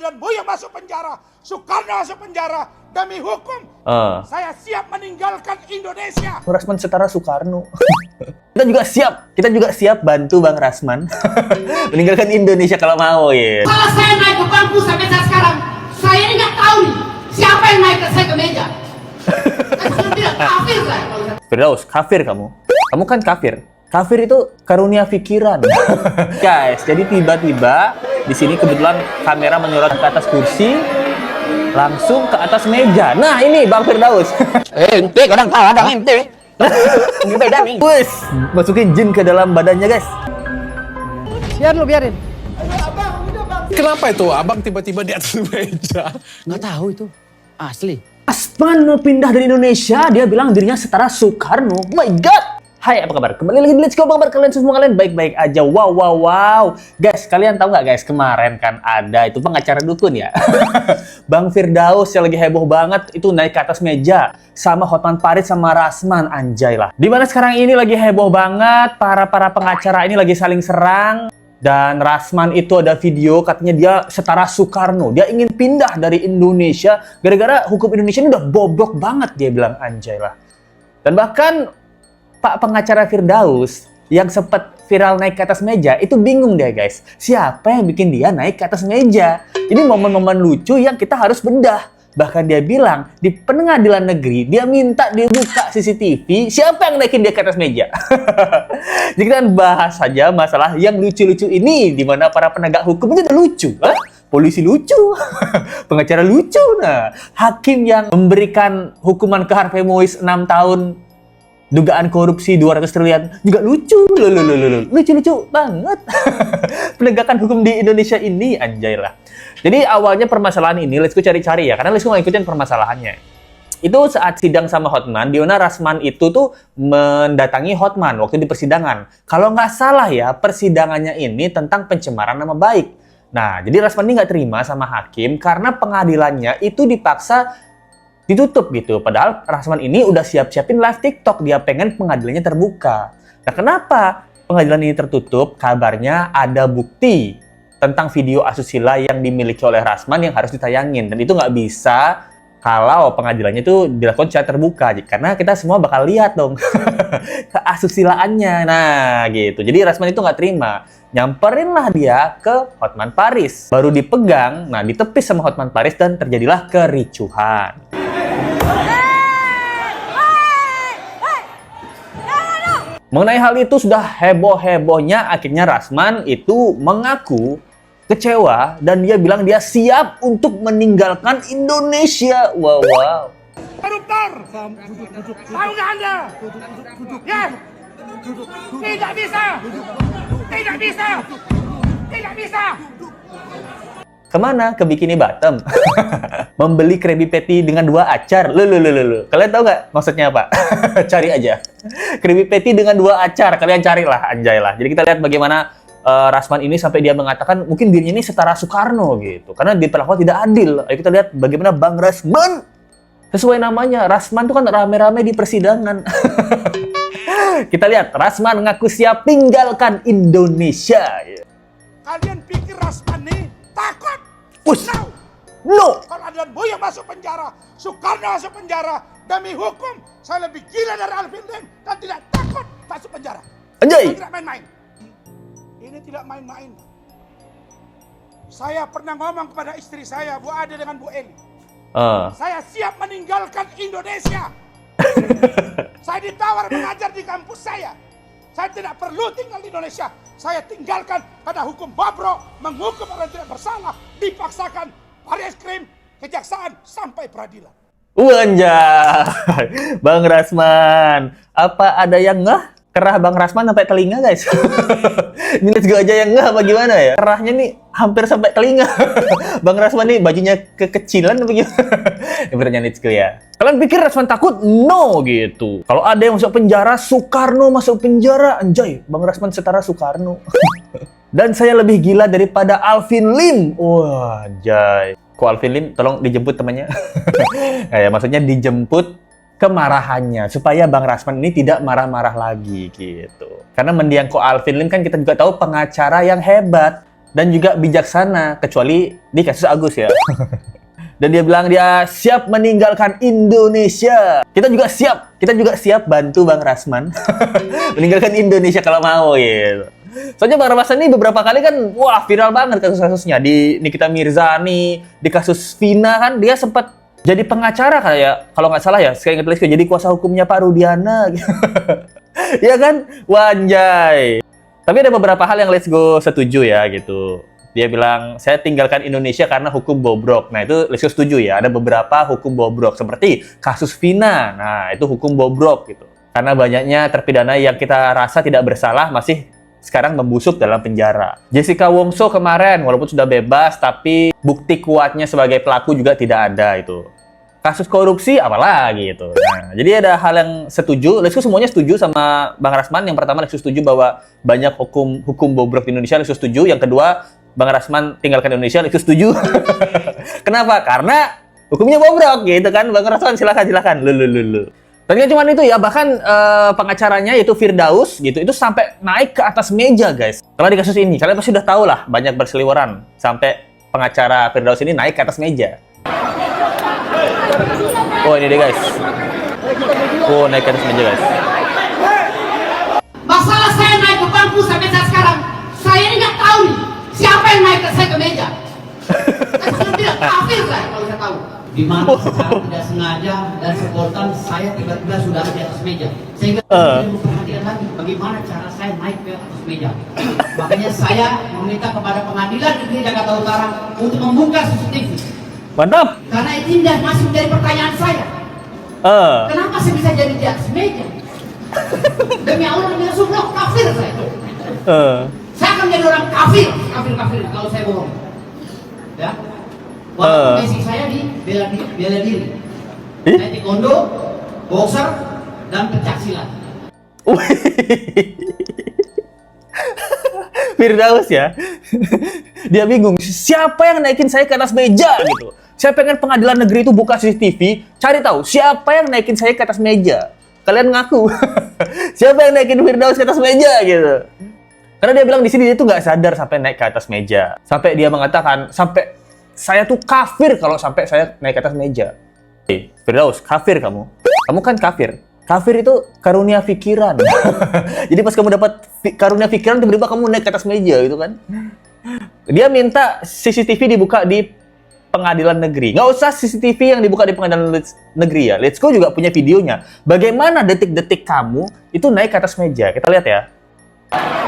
dan Buya masuk penjara, Soekarno masuk penjara, demi hukum, saya siap meninggalkan Indonesia. Rasman setara Soekarno. Kita juga siap bantu Bang Rasman meninggalkan Indonesia kalau mau ya. Kalau saya naik ke bangku sampai saat sekarang, saya ini nggak tahu nih siapa yang naik saya ke meja. Saya tidak kafir saya. Firdaus, kafir kamu. Kamu kan kafir. Kafir itu karunia pikiran. Guys, jadi tiba-tiba di sini kebetulan kamera menyorot ke atas kursi, langsung ke atas meja. Nah, ini Bang Firdaus. Ente kadang kadang ente. Ini beda nih. Wes, masukin jin ke dalam badannya, guys. Biarin. Kenapa itu abang tiba-tiba di atas meja? Nggak tahu itu. Asli. Rasman mau pindah dari Indonesia, dia bilang dirinya setara Soekarno. Oh my God! Hai, apa kabar? Kembali lagi di Let's Go, Bang Bar. Kalian semua baik-baik aja. Wow. Guys, kalian tahu nggak guys, kemarin kan ada itu pengacara dukun ya. Bang Firdaus yang lagi heboh banget itu naik ke atas meja sama Hotman Paris sama Rasman, anjay lah. Dimana sekarang ini lagi heboh banget, para pengacara ini lagi saling serang. Dan Rasman itu ada video katanya dia setara Soekarno. Dia ingin pindah dari Indonesia gara-gara hukum Indonesia ini udah bobrok banget, dia bilang, anjay lah. Dan bahkan Pak pengacara Firdaus yang sempat viral naik ke atas meja itu bingung deh guys. Siapa yang bikin dia naik ke atas meja? Ini momen-momen lucu yang kita harus bedah. Bahkan dia bilang di pengadilan negeri dia minta dibuka CCTV siapa yang naikin dia ke atas meja. Jadi kita bahas saja masalah yang lucu-lucu ini di mana para penegak hukum itu udah lucu. Polisi lucu, pengacara lucu. Nah, hakim yang memberikan hukuman ke Harvey Mois 6 tahun dugaan korupsi 200 triliun juga lucu. Lucu-lucu banget. Penegakan hukum di Indonesia ini, anjay lah. Jadi awalnya permasalahan ini Let's Go cari-cari ya, karena Let's Go nggak ikutin permasalahannya. Itu saat sidang sama Hotman, di mana Rasman itu tuh mendatangi Hotman waktu di persidangan. Kalau nggak salah ya, persidangannya ini tentang pencemaran nama baik. Nah, jadi Rasman ini nggak terima sama hakim karena pengadilannya itu dipaksa ditutup gitu. Padahal Rasman ini udah siap-siapin live TikTok. Dia pengen pengadilannya terbuka. Nah, kenapa pengadilan ini tertutup? Kabarnya ada bukti tentang video asusila yang dimiliki oleh Rasman yang harus ditayangin. Dan itu nggak bisa kalau pengadilannya itu dilakukan secara terbuka. Karena kita semua bakal lihat dong keasusilaannya. Nah, gitu. Jadi Rasman itu nggak terima. Nyamperin lah dia ke Hotman Paris. Baru dipegang, nah ditepis sama Hotman Paris dan terjadilah kericuhan. Mengenai hal itu sudah heboh-hebohnya, akhirnya Rasman itu mengaku kecewa dan dia bilang dia siap untuk meninggalkan Indonesia. Wow. Koruptor, tahu nggak Anda? Ya, tidak bisa. Kemana? Ke Bikini Bottom. Membeli Krabby Patty dengan 2 acar. Kalian tahu nggak maksudnya apa? Cari aja. Krabby Patty dengan 2 acar. Kalian carilah, anjay lah. Jadi kita lihat bagaimana Rasman ini sampai dia mengatakan mungkin dirinya ini setara Soekarno gitu. Karena diperlakukan tidak adil. Ayo kita lihat bagaimana Bang Rasman. Sesuai namanya, Rasman itu kan rame-rame di persidangan. Kita lihat, Rasman ngaku siap tinggalkan Indonesia. Kalian pikir Rasman nih takut? No. Kalau ada Buya masuk penjara, Soekarno masuk penjara, demi hukum, saya lebih gila dari Alvin Lim dan tidak takut masuk penjara. Anjay. Saya tidak main-main. Ini tidak main-main. Saya pernah ngomong kepada istri saya, Bu Ade dengan Bu Eli. Saya siap meninggalkan Indonesia. Saya ditawar mengajar di kampus saya. Saya tidak perlu tinggal di Indonesia. Saya tinggalkan pada hukum bobrok, menghukum orang tidak bersalah, dipaksakan, baris krim, kejaksaan, sampai peradilan. Anjay. Bang Rasman, apa ada yang ngeh? Kerah Bang Rasman sampai telinga guys. Ini Let's Go aja yang ngeh apa gimana ya? Kerahnya nih hampir sampai telinga. Bang Rasman nih bajunya kekecilan apa gimana? Ibaratnya Let's Go ya. Kalian pikir Rasman takut? No gitu. Kalau ada yang masuk penjara, Soekarno masuk penjara. Anjay, Bang Rasman setara Soekarno. Dan saya lebih gila daripada Alvin Lim. Wah, anjay. Kok Alvin Lim tolong dijemput temannya. Ya, maksudnya dijemput kemarahannya supaya Bang Rasman ini tidak marah-marah lagi gitu. Karena mendiang Ko Alvin Lim kan kita juga tahu pengacara yang hebat. dan juga bijaksana, kecuali di kasus Agus ya. Dan dia bilang dia siap meninggalkan Indonesia. Kita juga siap bantu Bang Rasman meninggalkan Indonesia kalau mau gitu. Soalnya Bang Rasman ini beberapa kali kan wah viral banget kasus-kasusnya. Di Nikita Mirzani, di kasus Vina kan dia sempat jadi pengacara kayak kalau nggak salah ya, saya ingat lagi jadi kuasa hukumnya Pak Rudiana. Ya kan? Wanjay. Tapi ada beberapa hal yang Let's Go setuju ya gitu. Dia bilang, saya tinggalkan Indonesia karena hukum bobrok. Nah, itu Let's Go setuju ya. Ada beberapa hukum bobrok, seperti kasus Vina. Nah, itu hukum bobrok gitu. Karena banyaknya terpidana yang kita rasa tidak bersalah masih sekarang membusuk dalam penjara. Jessica Wongso kemarin, walaupun sudah bebas, tapi bukti kuatnya sebagai pelaku juga tidak ada itu. Kasus korupsi, apalagi itu. Nah, jadi ada hal yang setuju. Let's Go semuanya setuju sama Bang Rasman. Yang pertama, Let's Go setuju bahwa banyak hukum bobrok di Indonesia. Let's Go setuju. Yang kedua, Bang Rasman tinggalkan Indonesia. Let's Go setuju. Kenapa? Karena hukumnya bobrok gitu kan. Bang Rasman silakan. Lu. Dan nggak cuma itu ya, bahkan pengacaranya yaitu Firdaus gitu, itu sampai naik ke atas meja guys. Kalau di kasus ini, kalian pasti udah tahu lah, banyak berseliweran sampai pengacara Firdaus ini naik ke atas meja. Oh ini deh guys. Oh naik ke atas meja guys. Masalah saya naik ke bangku sampai saat sekarang, saya ini nggak tahu nih siapa yang naik saya ke meja. Saya sudah bilang kafir saya kalau saya tahu. Di mana secara tidak sengaja dan spontan saya tiba-tiba sudah di atas meja. Sehingga saya memperhatikan lagi bagaimana cara saya naik ke atas meja. Makanya saya meminta kepada pengadilan negeri Jakarta Utara untuk membuka CCTV. Mantap. Karena itu masih menjadi pertanyaan saya. Kenapa saya bisa jadi di atas meja? Demi Allah, demi Rasulullah, kafir saya itu. Saya akan menjadi orang kafir kalau saya bohong. Ya. Waktu basic saya di bela diri. Saya taekwondo, boxer, dan pencak silat. Firdaus ya. Dia bingung, siapa yang naikin saya ke atas meja gitu. Saya pengen pengadilan negeri itu buka CCTV, cari tahu siapa yang naikin saya ke atas meja. Kalian ngaku. Siapa yang naikin Firdaus ke atas meja gitu. Karena dia bilang di sini dia tuh nggak sadar sampai naik ke atas meja. Sampai dia mengatakan, sampai saya tuh kafir kalau sampai saya naik ke atas meja. Firdaus, kafir kamu. Kamu kan kafir. Kafir itu karunia pikiran. Jadi pas kamu dapat karunia pikiran, tiba-tiba kamu naik ke atas meja gitu kan. Dia minta CCTV dibuka di pengadilan negeri. Nggak usah CCTV yang dibuka di pengadilan negeri ya. Let's Go juga punya videonya. Bagaimana detik-detik kamu itu naik ke atas meja. Kita lihat ya.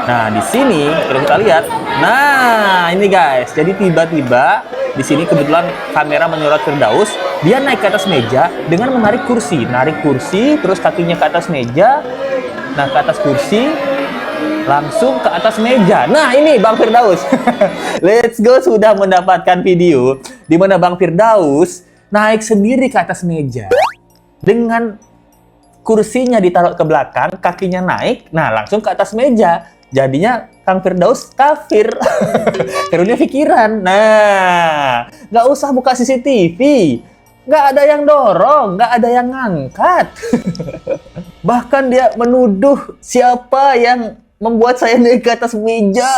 Nah, di sini kalau kita lihat. Nah, ini guys. Jadi tiba-tiba di sini kebetulan kamera menyorot Firdaus. Dia naik ke atas meja dengan menarik kursi. Narik kursi, terus kakinya ke atas meja. Nah, ke atas kursi. Langsung ke atas meja. Nah, ini Bang Firdaus. Let's Go sudah mendapatkan video di mana Bang Firdaus naik sendiri ke atas meja dengan kursinya ditaruh ke belakang, kakinya naik, nah langsung ke atas meja. Jadinya Kang Firdaus kafir. Karunia pikiran. Nah, nggak usah buka CCTV. Nggak ada yang dorong, nggak ada yang ngangkat. Bahkan dia menuduh siapa yang membuat saya naik ke atas meja.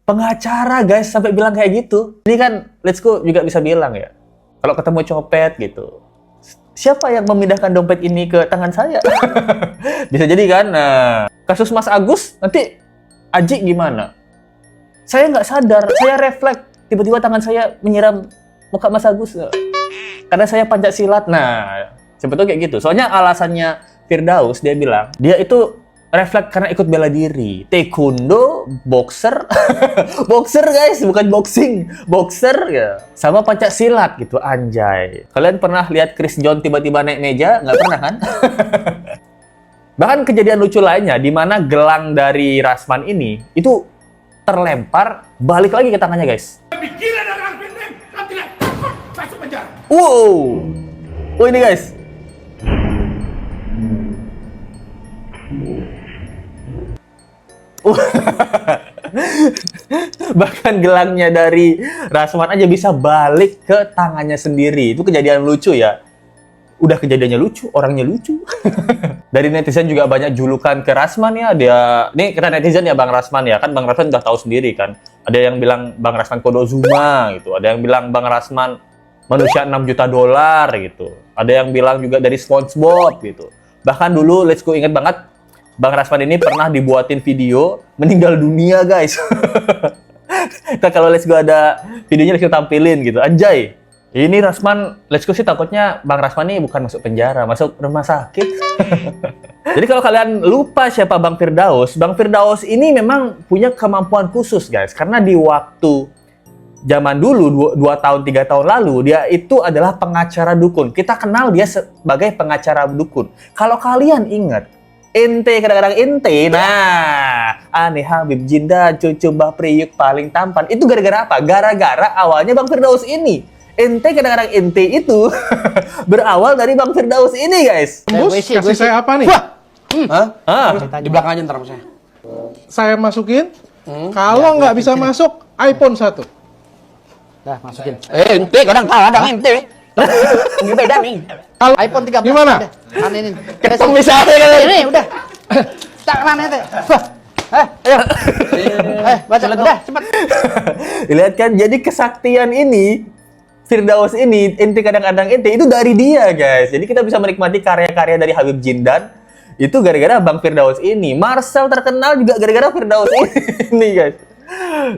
Pengacara guys sampai bilang kayak gitu. Ini kan Let's Go juga bisa bilang ya. Kalau ketemu copet gitu. Siapa yang memindahkan dompet ini ke tangan saya? Bisa jadi kan. Nah, kasus Mas Agus nanti Aji gimana? Saya nggak sadar, saya refleks. Tiba-tiba tangan saya menyiram muka Mas Agus. Karena saya Pancasilat. Nah, sebetulnya kayak gitu. Soalnya alasannya Firdaus, dia bilang, dia itu refleks karena ikut bela diri. Taekwondo, boxer. Boxer guys, bukan boxing. Boxer ya. Sama Pancasilat gitu, anjay. Kalian pernah lihat Chris John tiba-tiba naik meja? Nggak pernah kan? Bahkan kejadian lucu lainnya, di mana gelang dari Rasman ini, itu terlempar, balik lagi ke tangannya guys. Lebih gila dari Alvin Lim, kamu tidak takut masuk penjara. Wow. Oh ini guys. Bahkan gelangnya dari Rasman aja bisa balik ke tangannya sendiri. Itu kejadian lucu ya. udah kejadiannya lucu, orangnya lucu. Dari netizen juga banyak julukan ke Rasman ya. Nih kita netizen ya Bang Rasman ya. Kan Bang Rasman udah tahu sendiri kan. Ada yang bilang Bang Rasman Kodozuma gitu. Ada yang bilang Bang Rasman manusia 6 juta dolar gitu. Ada yang bilang juga dari SpongeBob gitu. Bahkan dulu Let's Go inget banget Bang Rasman ini pernah dibuatin video meninggal dunia guys. Kita kalau Let's Go ada videonya Let's Go tampilin gitu. Anjay. Ini Rasman, Let's Go sih takutnya Bang Rasman ini bukan masuk penjara, masuk rumah sakit. Jadi kalau kalian lupa siapa Bang Firdaus ini memang punya kemampuan khusus guys. Karena di waktu zaman dulu, 2 tahun, 3 tahun lalu, dia itu adalah pengacara dukun. Kita kenal dia sebagai pengacara dukun. Kalau kalian ingat, ente, kadang-kadang ente, nah, aneh Habib Jinda, cucu Mbah Priyuk paling tampan. Itu gara-gara apa? Gara-gara awalnya Bang Firdaus ini. Ente kadang-kadang ente itu berawal dari Bang Firdaus ini guys. Bos, kasih saya apa nih? Di belakang aja ntar sama saya. Saya masukin. Kalau nggak bisa masuk, iPhone 1. Dah, masukin. Ente kadang-kadang ente. Ini beda nih. Kalau iPhone 13. Gimana? Mana ini? Ketemu misalnya kan. Ini udah. Tak mana itu? Ayo. Baca udah, cepat. Lihat kan, jadi kesaktian ini Firdaus ini, ente kadang-kadang ente itu dari dia guys. Jadi kita bisa menikmati karya-karya dari Habib Jindan itu gara-gara Bang Firdaus ini. Marcel terkenal juga gara-gara Firdaus ini guys.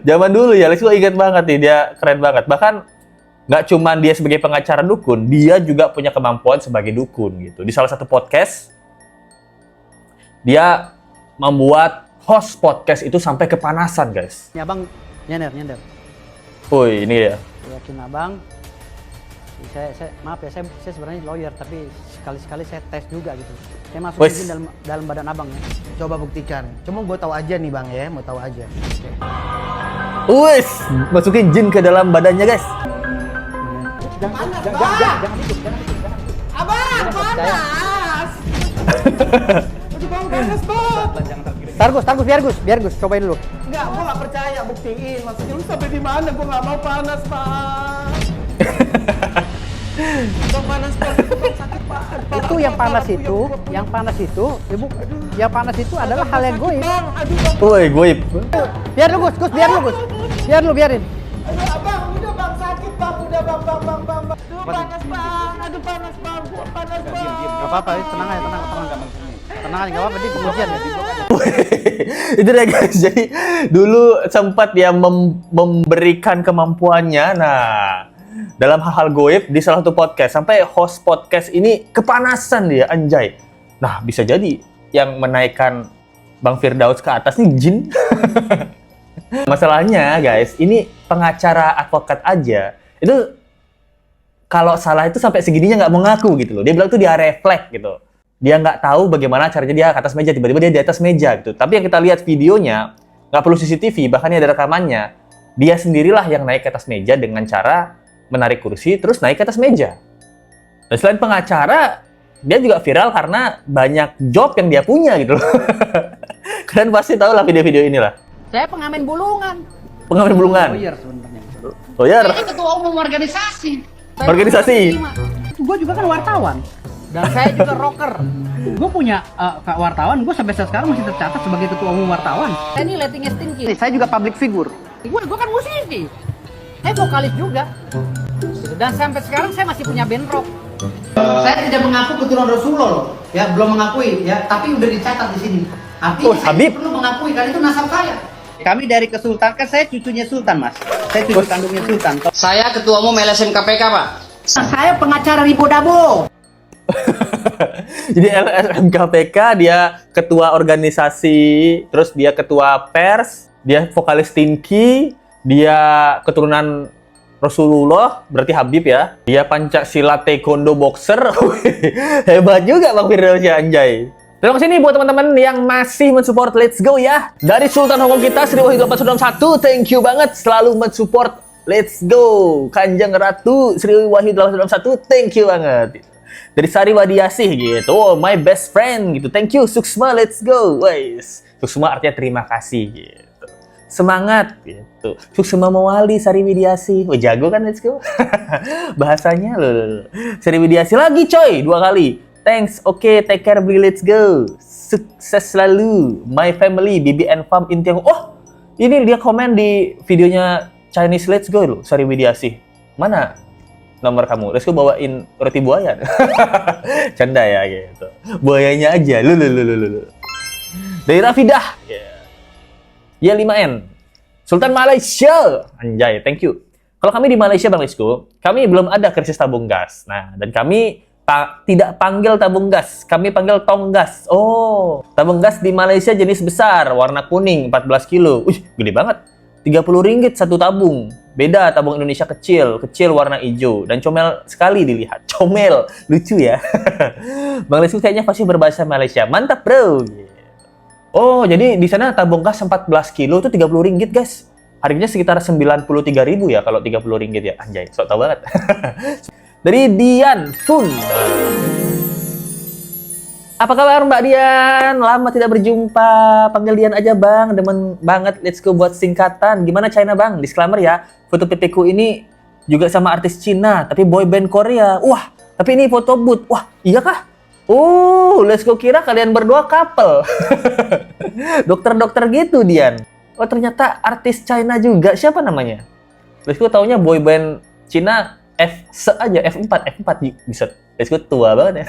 Zaman dulu ya, Let's Go ingat banget nih, dia keren banget. Bahkan nggak cuman dia sebagai pengacara dukun, dia juga punya kemampuan sebagai dukun gitu. Di salah satu podcast, dia membuat host podcast itu sampai kepanasan guys. Ya Bang, nyender. Woi, ini dia. Yakin Abang. Saya maaf ya, saya sebenarnya lawyer, tapi sekali-sekali saya tes juga gitu. Saya masukin Wes. dalam badan Abang ya. Coba buktikan. Cuma gue tahu aja nih bang ya, mau tahu aja. Wes, masukin jin ke dalam badannya guys. Jangan itu. Abang, panas. Aduh bang, panas bang. Biar Gus, cobain dulu. Enggak, gue nggak percaya, buktiin. Maksudnya lu sampai di mana? Gue nggak mau panas bang. Bang panas bang, bang sakit pak. Itu yang panas itu adalah hal yang goib. Bang, aduh bang. Woi, goib. Biar lu Gus, biarin. Aduh abang, udah bang sakit bang, udah bang. Aduh panas bang, gua panas bang. Gak apa-apa, tenang aja. Tenang aja, gak apa-apa, di pengujian ya. Itu deh guys, jadi dulu sempat dia memberikan kemampuannya, nah dalam hal-hal goib di salah satu podcast, sampai host podcast ini kepanasan dia, anjay. Nah bisa jadi yang menaikkan Bang Firdaus ke atas nih jin. Masalahnya guys, ini pengacara advokat aja, itu kalau salah itu sampai segininya nggak mengaku gitu loh. Dia bilang tuh dia refleks gitu. Dia nggak tahu bagaimana caranya dia ke atas meja, tiba-tiba dia di atas meja gitu. Tapi yang kita lihat videonya, nggak perlu CCTV, bahkan ini ada rekamannya. Dia sendirilah yang naik ke atas meja dengan cara menarik kursi, terus naik ke atas meja. Dan selain pengacara, dia juga viral karena banyak job yang dia punya gitu loh. Kalian pasti tahu lah video-video inilah. Saya pengamen bulungan. Pengamen bulungan. Lawyer sebenarnya. Lawyer. Ini ketua umum organisasi. Organisasi. Gue juga kan wartawan. Dan saya juga rocker. Gue punya wartawan, gue sampai sekarang masih tercatat sebagai ketua umum wartawan. Saya ini letting stinky. Saya juga public figure. Gue kan musisi. Saya vokalis juga. Dan sampai sekarang saya masih punya band rock. Saya tidak mengaku keturunan Rasulullah loh. Ya, belum mengakui ya, tapi udah dicatat di sini. Artinya Oh, saya Habib. perlu mengakui karena itu nasab saya. Kami dari kesultanan, kan saya cucunya sultan, Mas. Saya cucu kandungnya sultan. Saya ketua umum LSM KPK, Pak. Saya pengacara Ribo Dabo. Jadi LSM KPK dia ketua organisasi, terus dia ketua pers, dia vokalis Tinky, dia keturunan Rasulullah, berarti Habib ya. Dia Pancasila Taekwondo boxer. Hebat juga Bang Firdaus ya, anjay. Terima kasih nih buat teman-teman yang masih mensupport Let's Go ya. Dari Sultan Hongkong kita, Sri Wahyu 891, thank you banget selalu mensupport Let's Go. Kanjeng Ratu Sri Wahyu 891, thank you banget. Dari Sari Wadiasih gitu, oh, my best friend gitu, thank you Suksma, let's go, guys. Suksma artinya terima kasih gitu. semangat gitu. Sukses Mawali, Sari Widiasi. Oh, jago kan, let's go. Bahasanya loh. Sari Widiasi lagi coy, 2 kali. Thanks, oke, take care, beli, let's go. Sukses selalu, my family, Bibi and Farm Intiang. Oh, ini dia komen di videonya Chinese Let's Go loh, Sari Widiasi. Mana nomor kamu? Let's go bawain roti buaya. Canda ya gitu. Buayanya aja. Lu. Dari Rafidah. Ya 5N. Sultan Malaysia. Anjay, thank you. Kalau kami di Malaysia Bang Lesko, kami belum ada krisis tabung gas. Nah, dan kami tidak panggil tabung gas, kami panggil tong gas. Oh, tabung gas di Malaysia jenis besar, warna kuning, 14 kilo. Wih, gede banget. Rp30 satu tabung. Beda tabung Indonesia kecil warna hijau dan comel sekali dilihat. Comel, lucu ya. Bang Lesko kayaknya pasti berbahasa Malaysia. Mantap, bro. Oh, jadi di sana tabung gas 14 kilo itu Rp30, guys. Harganya sekitar Rp93.000 ya kalau Rp30 ya. Anjay, sok tau banget. Dari Dian Fun. Apa kabar Mbak Dian? Lama tidak berjumpa. Panggil Dian aja Bang. Demen banget. Let's go buat singkatan. Gimana China Bang? Disclaimer ya. Foto PP-ku ini juga sama artis Cina, tapi boy band Korea. Wah, tapi ini foto booth. Wah, iya kah? Oh, let's go kira kalian berdua couple. Dokter-dokter gitu Dian. Oh, ternyata artis China juga. Siapa namanya? Let's go taunya boy band Cina F aja, F4 bisa. Let's go tua banget ya.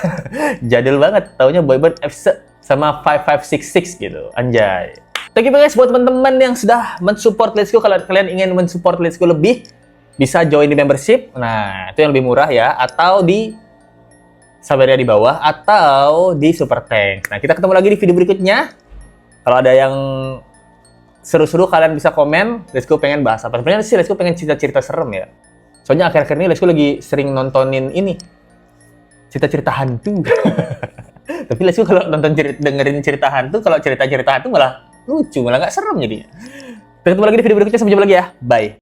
Jadul banget. Taunya boyband F sama 5566 gitu. Anjay. Thank you guys buat teman-teman yang sudah mensupport Let's Go. Kalau kalian ingin mensupport Let's Go lebih, bisa join di membership. Nah, itu yang lebih murah ya. Atau di Sabaria di bawah. Atau di Super Thanks. Nah, kita ketemu lagi di video berikutnya. Kalau ada yang seru-seru, kalian bisa komen. Let's Go pengen bahas apa. Sebenarnya sih Let's Go pengen cerita-cerita serem ya. Soalnya akhir-akhir ini Let's Go lagi sering nontonin ini. Cerita-cerita hantu. Tapi Let's Go kalau dengerin cerita hantu, kalau cerita-cerita hantu malah lucu, malah nggak serem jadinya. Kita ketemu lagi di video berikutnya, sampai jumpa lagi ya. Bye.